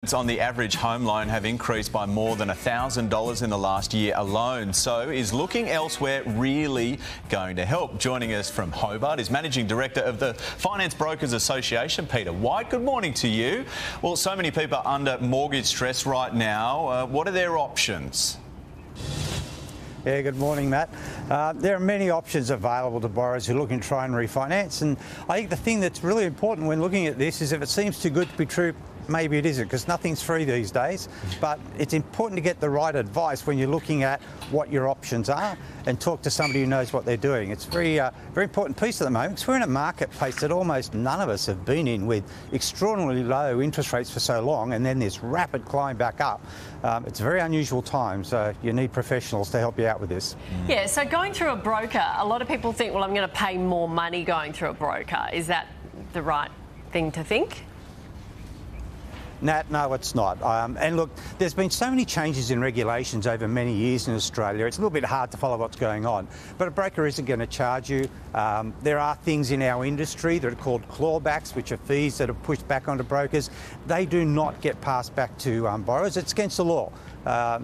On the average home loan have increased by more than $1,000 in the last year alone. So is looking elsewhere really going to help? Joining us from Hobart is Managing Director of the Finance Brokers Association, Peter White. Good morning to you. Well, so many people are under mortgage stress right now. What are their options? Yeah, good morning, Matt. There are many options available to borrowers who are looking to try and refinance, and I think the thing that's really important when looking at this is if it seems too good to be true, maybe it isn't, because nothing's free these days. But it's important to get the right advice when you're looking at what your options are and talk to somebody who knows what they're doing. It's a very important piece at the moment because we're in a marketplace that almost none of us have been in, with extraordinarily low interest rates for so long and then this rapid climb back up. It's a very unusual time, so you need professionals to help you out with this. Yeah, so going through a broker, a lot of people think, well, I'm going to pay more money going through a broker. Is that the right thing to think? Nat, no, it's not. And look, there's been so many changes in regulations over many years in Australia, it's a little bit hard to follow what's going on. But a broker isn't going to charge you. There are things in our industry that are called clawbacks, which are fees that are pushed back onto brokers. They do not get passed back to borrowers. It's against the law.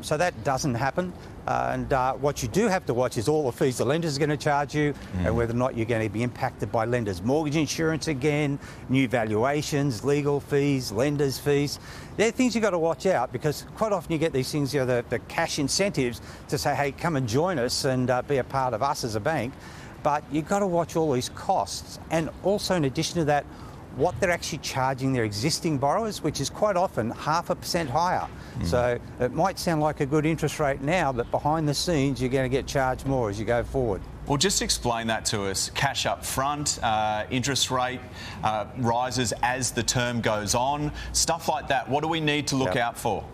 So that doesn't happen. And what you do have to watch is all the fees the lenders are going to charge you and whether or not you're going to be impacted by lenders' mortgage insurance again, new valuations, legal fees, lenders' fees. They're things you've got to watch out, because quite often you get these things, you know, the cash incentives to say, hey, come and join us and be a part of us as a bank. But you've got to watch all these costs, and also in addition to that, what they're actually charging their existing borrowers, which is quite often 0.5% higher. So it might sound like a good interest rate now, but behind the scenes you're going to get charged more as you go forward. Well, just explain that to us. Cash up front, interest rate rises as the term goes on, stuff like that. What do we need to look out for?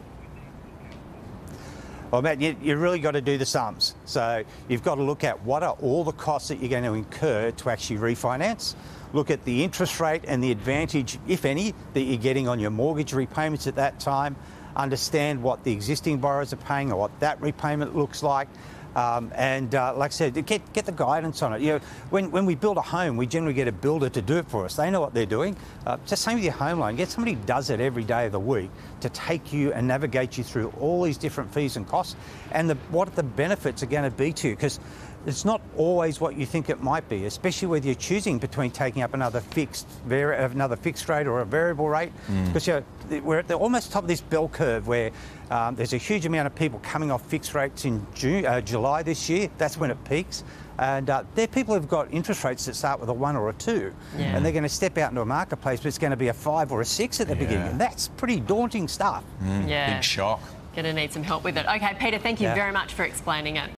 Well, Matt, you really got to do the sums. So you've got to look at what are all the costs that you're going to incur to actually refinance. Look at the interest rate and the advantage, if any, that you're getting on your mortgage repayments at that time. Understand what the existing borrowers are paying or what that repayment looks like. Like I said, get the guidance on it. You know, when we build a home, we generally get a builder to do it for us. They know what they're doing. Just same with your home loan. Get somebody who does it every day of the week to take you and navigate you through all these different fees and costs and what the benefits are going to be to you, because it's not always what you think it might be, especially whether you're choosing between taking up another fixed rate or a variable rate. Because we're at the almost top of this bell curve where there's a huge amount of people coming off fixed rates in July this year. That's when it peaks. And they're people who've got interest rates that start with a 1 or a 2. And they're going to step out into a marketplace, but it's going to be a 5 or a 6 at the beginning. And that's pretty daunting stuff. Big shock. Going to need some help with it. Okay, Peter, thank you very much for explaining it.